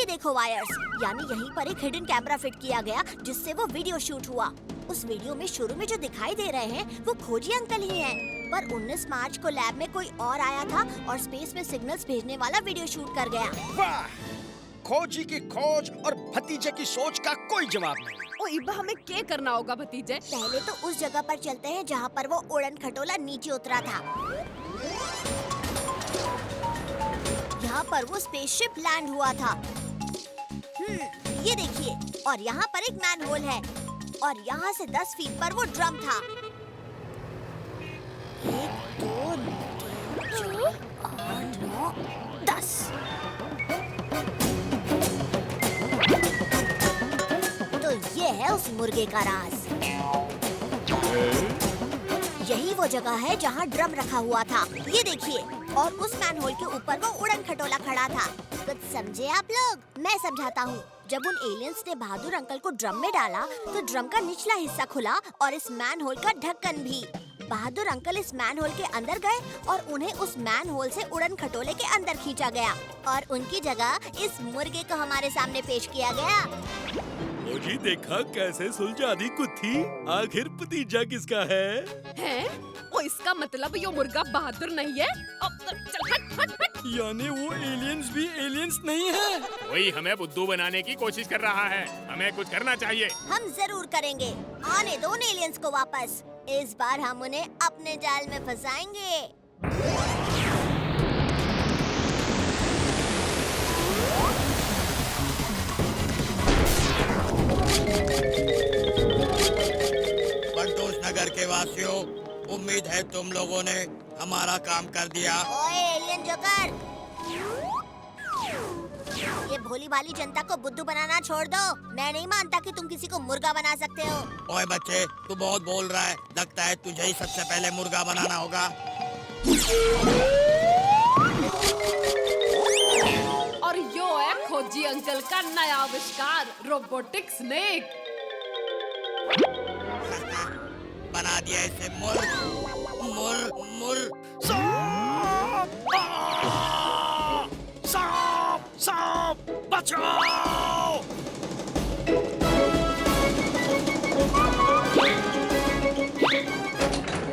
ये देखो वायर्स, यानी यहीं पर एक हिडन कैमरा फिट किया गया जिससे वो वीडियो शूट हुआ। उस वीडियो में शुरू में जो दिखाई दे रहे हैं वो खोजी अंकल ही हैं। पर 19 मार्च को लैब में कोई और आया था और स्पेस में सिग्नल्स भेजने वाला वीडियो शूट कर गया। वाह! खोजी की खोज और भतीजे की सोच का कोई जवाब नहीं। ओ इब्बा, हमें क्या करना होगा भतीजे? पहले तो उस जगह पर चलते हैं जहाँ पर वो उड़न खटोला नीचे उतरा था। यहाँ पर वो स्पेसशिप लैंड हुआ था। ये देखिए, और यहाँ पर एक मैन होल है और यहाँ से 10 फीट पर वो ड्रम था। 1, 2, 3, 4, 8, 9, 10। तो ये है उस मुर्गे का राज। यही वो जगह है जहाँ ड्रम रखा हुआ था। ये देखिए, और उस मैनहोल के ऊपर वो उड़न खटोला खड़ा था। कुछ समझे आप लोग? मैं समझाता हूँ। जब उन एलियंस ने बहादुर अंकल को ड्रम में डाला तो ड्रम का निचला हिस्सा खुला और इस मैनहोल का ढक्कन भी। बहादुर अंकल इस मैनहोल के अंदर गए और उन्हें उस मैनहोल से उड़न खटोले के अंदर खींचा गया और उनकी जगह इस मुर्गे को हमारे सामने पेश किया गया। खोजी देखा कैसे सुलझा दी कुत्थी। आखिर भतीजा किसका है? हैं? ओ इसका मतलब ये मुर्गा बहादुर नहीं है? अब चल हट हट हट। यानी वो एलियंस भी एलियंस नहीं है। वही हमें बुद्धू बनाने की कोशिश कर रहा है। हमें कुछ करना चाहिए। हम जरूर करेंगे। आने दो उन एलियंस को वापस। इस बार हम उन्हें अपने जाल में फंसाएंगे। बंटूस नगर के वासियों, उम्मीद है तुम लोगों ने हमारा काम कर दिया। ओए एलियन जोकर, ये भोली भाली जनता को बुद्धू बनाना छोड़ दो। मैं नहीं मानता कि तुम किसी को मुर्गा बना सकते हो। ओए बच्चे, तू बहुत बोल रहा है। लगता है तुझे ही सबसे पहले मुर्गा बनाना होगा। और यो है खोजी अंकल का नया आविष्कार, रोबोटिक स्नेक। बना दिया इसे मुर मुर मुर। सांप! बचाओ!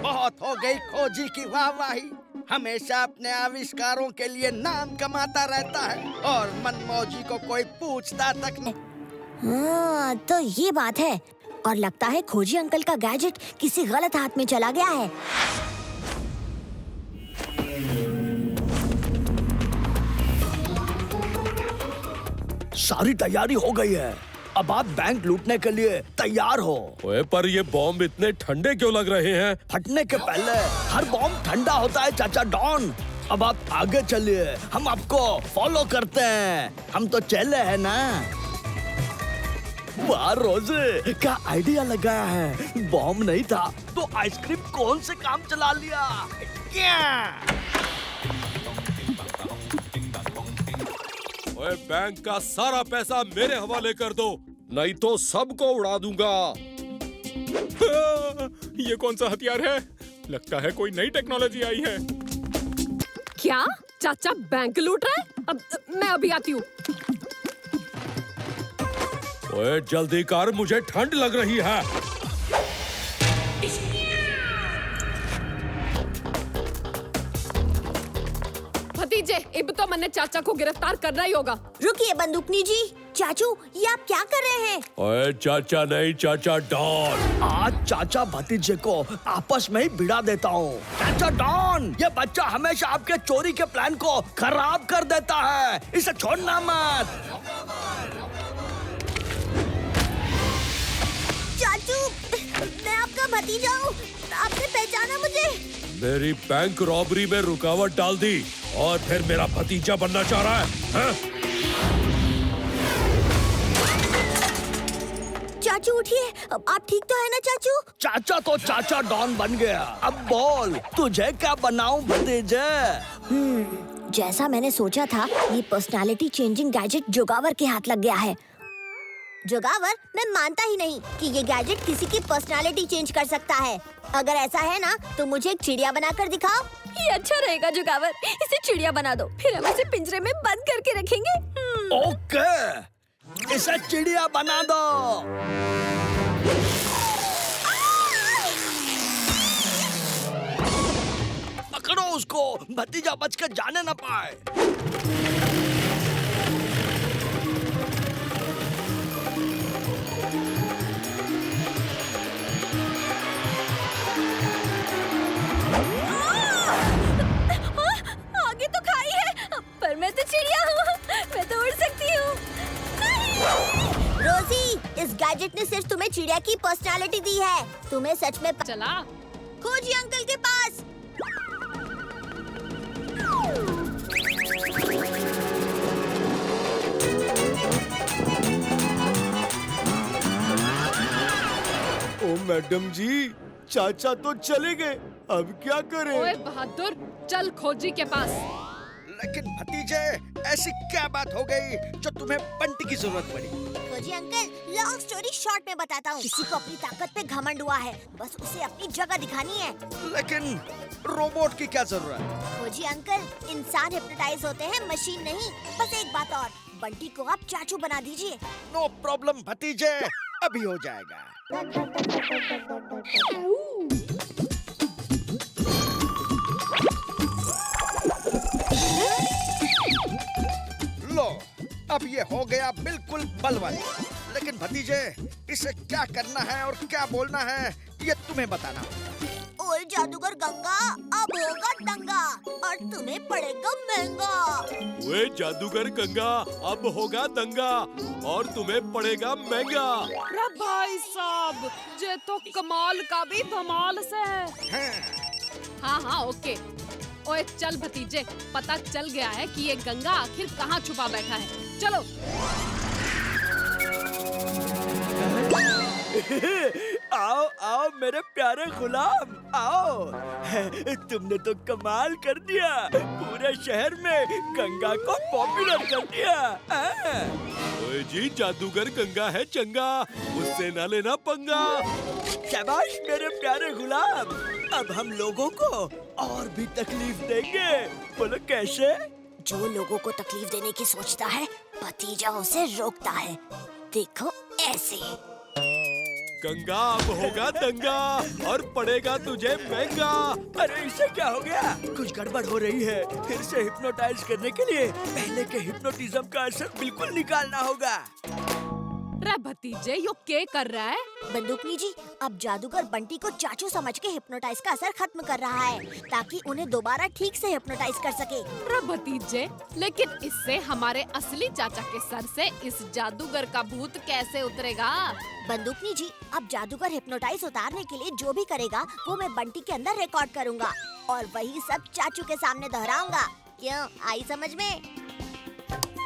बहुत हो गई खोजी की वाहवाही। हमेशा अपने आविष्कारों के लिए नाम कमाता रहता है और मनमौजी को कोई पूछता तक नहीं। हाँ, तो ये बात है। और लगता है खोजी अंकल का गैजेट किसी गलत हाथ में चला गया है। सारी तैयारी हो गई है। अब आप बैंक लूटने के लिए तैयार हो। ओए पर ये बॉम्ब इतने ठंडे क्यों लग रहे हैं? फटने के पहले हर बॉम्ब ठंडा होता है चाचा डॉन। अब आप आगे चलिए, हम आपको फॉलो करते हैं। हम तो चले हैं ना। वाह रोजे, क्या आइडिया लगाया है। बॉम्ब नहीं था तो आइसक्रीम कौन से काम चला लिया। क्या? ओए बैंक का सारा पैसा मेरे हवाले कर दो, नहीं तो सबको उड़ा दूंगा। ये कौन सा हथियार है? लगता है कोई नई टेक्नोलॉजी आई है। क्या चाचा बैंक लूट रहा है? अब मैं अभी आती हूँ। ओए जल्दी कर, मुझे ठंड लग रही है। भतीजे, अब तो मैंने चाचा को गिरफ्तार करना ही होगा। रुकिए बंदूकनी जी। चाचू, ये आप क्या कर रहे हैं? ओए चाचा नहीं, चाचा डॉन। आज चाचा भतीजे को आपस में ही भिड़ा देता हूँ। चाचा डॉन, ये बच्चा हमेशा आपके चोरी के प्लान को खराब कर देता है। इसे छोड़ना मत। चाचू, मैं आपका भतीजा हूँ। आपने पहचाना मुझे? मेरी बैंक रॉबरी में रुकावट डाल दी और फिर मेरा भतीजा बनना चाह रहा है, हाँ? चाचू उठिए। आप ठीक तो है ना चाचू? चाचा तो चाचा डॉन बन गया। अब बोल, तुझे क्या बनाऊं भतीजे? जैसा मैंने सोचा था, ये पर्सनालिटी चेंजिंग गैजेट जोगावर के हाथ लग गया है। जोगावर, मैं मानता ही नहीं कि ये गैजेट किसी की पर्सनालिटी चेंज कर सकता है। अगर ऐसा है ना तो मुझे एक चिड़िया बनाकर दिखाओ। ये अच्छा रहेगा जोगावर, इसे चिड़िया बना दो, फिर हम इसे पिंजरे में बंद करके रखेंगे। ओके, इसे चिड़िया बना दो। पकड़ो उसको, भतीजा बचकर जाने न पाए। आगे तो खाई है, पर मैं तो चिड़िया हूँ, मैं तो उड़ सकती हूँ। रोजी, इस गैजेट ने सिर्फ तुम्हें चिड़िया की पर्सनालिटी दी है। तुम्हें सच में चला। खोजी अंकल के पास। ओ मैडम जी, चाचा तो चले गए, अब क्या करें? ओए बहादुर, चल खोजी के पास। लेकिन भतीजे, ऐसी क्या बात हो गई जो तुम्हें बंटी की जरूरत पड़ी? खोजी अंकल, लॉन्ग स्टोरी शॉर्ट में बताता हूँ। किसी को अपनी ताकत पे घमंड हुआ है, बस उसे अपनी जगह दिखानी है। लेकिन रोबोट की क्या जरूरत? खोजी अंकल, इंसान हिप्नोटाइज होते हैं, मशीन नहीं। बस एक बात और, बंटी को आप चाचू बना दीजिए। नो प्रॉब्लम भतीजे, अभी हो जाएगा। लो, अब ये हो गया बिल्कुल बलवान। लेकिन भतीजे, इसे क्या करना है और क्या बोलना है ये तुम्हें बताना। ओए जादूगर गंगा, अब होगा दंगा और तुम्हें पड़ेगा महंगा। वे जादूगर गंगा, अब होगा दंगा और तुम्हें पड़ेगा महंगा। रे भाई साहब, ये तो कमाल का भी धमाल से है। हाँ हाँ ओके। ओए चल भतीजे, पता चल गया है कि ये गंगा आखिर कहाँ छुपा बैठा है। चलो। आओ आओ मेरे प्यारे गुलाम, आओ। तुमने तो कमाल कर दिया, पूरे शहर में गंगा को पॉपुलर कर दिया। ओए जी, जादूगर गंगा है चंगा, उससे ना लेना पंगा। शाबाश मेरे प्यारे गुलाम, अब हम लोगों को और भी तकलीफ देंगे। बोलो कैसे? जो लोगों को तकलीफ देने की सोचता है, भतीजा उसे रोकता है। देखो ऐसे। गंगा, अब होगा दंगा और पड़ेगा तुझे महंगा। अरे इसे क्या हो गया? कुछ गड़बड़ हो रही है। फिर से हिप्नोटाइज करने के लिए पहले के हिप्नोटिज्म का असर बिल्कुल निकालना होगा। रे भतीजे, यो क्या कर रहा है? बंदूकनी जी, अब जादूगर बंटी को चाचू समझ के हिप्नोटाइज का असर खत्म कर रहा है, ताकि उन्हें दोबारा ठीक से हिप्नोटाइज कर सके। रे भतीजे, लेकिन इससे हमारे असली चाचा के सर से इस जादूगर का भूत कैसे उतरेगा? बंदूकनी जी, अब जादूगर हिप्नोटाइज उतारने के लिए जो भी करेगा वो मैं बंटी के अंदर रिकॉर्ड करूँगा और वही सब चाचू के सामने दोहराऊंगा। क्यों, आई समझ में?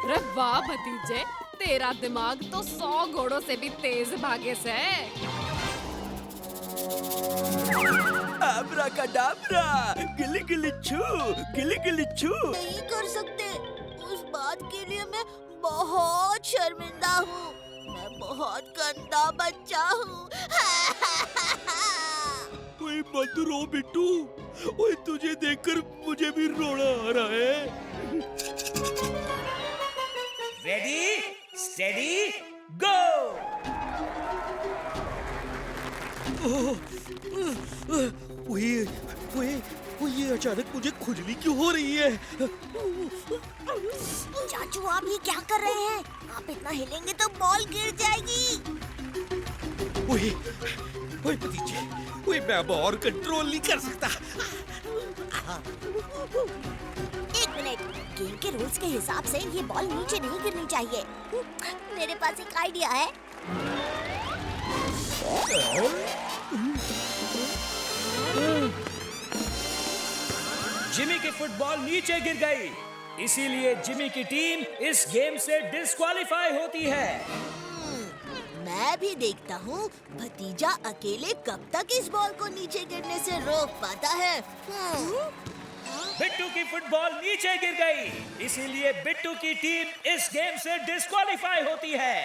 रे वाह भतीजे, तेरा दिमाग तो 100 घोड़ों से भी तेज भागे से है। अब्राकडाब्रा, गिली गिली छू, गिली गिली छू। नहीं कर सकते, उस बात के लिए मैं बहुत शर्मिंदा हूँ। मैं बहुत गंदा बच्चा हूँ। ओए मत रो बिट्टू, ओए तुझे देखकर मुझे भी रोना आ रहा है। रेडी, स्टेडी, गो। ये अचानक मुझे खुजली क्यों हो रही है? चाचू, आप ये क्या कर रहे हैं? आप इतना हिलेंगे तो बॉल गिर जाएगी। ओए भतीजे, ओए मैं अब और कंट्रोल नहीं कर सकता। एक मिनट, गेम के रूल्स के हिसाब से ये बॉल नीचे नहीं गिरनी चाहिए। मेरे पास एक आइडिया है। जिमी की फुटबॉल नीचे गिर गई, इसीलिए जिमी की टीम इस गेम से डिस्क्वालीफाई होती है। मैं भी देखता हूँ भतीजा अकेले कब तक इस बॉल को नीचे गिरने से रोक पाता है। बिट्टू की फुटबॉल नीचे गिर गई, इसीलिए बिट्टू की टीम इस गेम से डिस्क्वालीफाई होती है।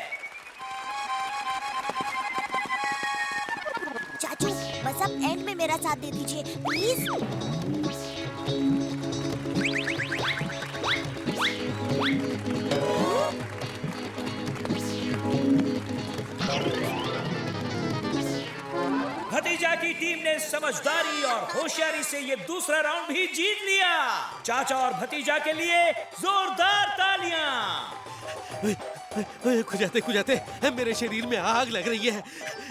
आप एंड में मेरा साथ दे दीजिए प्लीज। भतीजा की टीम ने समझदारी और होशियारी से ये दूसरा राउंड भी जीत लिया। चाचा और भतीजा के लिए जोरदार तालियां। खुजाते मेरे शरीर में आग लग रही है,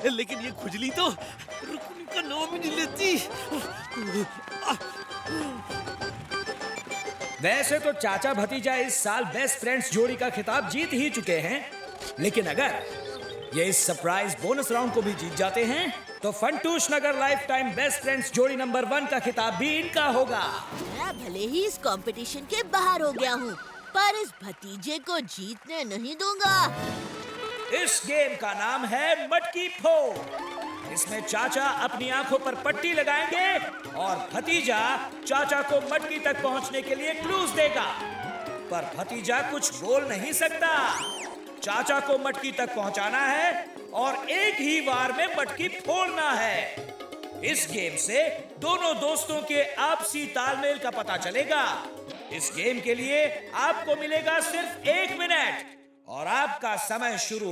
लेकिन ये खुजली तो रुकने का नाम ही नहीं लेती। वैसे तो चाचा भतीजा इस साल बेस्ट फ्रेंड्स जोड़ी का खिताब जीत ही चुके हैं, लेकिन अगर ये इस सरप्राइज बोनस राउंड को भी जीत जाते हैं तो फंटूश नगर लाइफ टाइम बेस्ट फ्रेंड्स जोड़ी नंबर 1 का खिताब भी इनका होगा। मैं भले ही इस कंपटीशन के बाहर हो गया हूँ, पर इस भतीजे को जीतने नहीं दूंगा। इस गेम का नाम है मटकी फोड़। इसमें चाचा अपनी आंखों पर पट्टी लगाएंगे और भतीजा चाचा को मटकी तक पहुंचने के लिए क्लूज देगा, पर भतीजा कुछ बोल नहीं सकता। चाचा को मटकी तक पहुंचाना है और एक ही बार में मटकी फोड़ना है। इस गेम से दोनों दोस्तों के आपसी तालमेल का पता चलेगा। इस गेम के लिए आपको मिलेगा सिर्फ 1 मिनट और आपका समय शुरू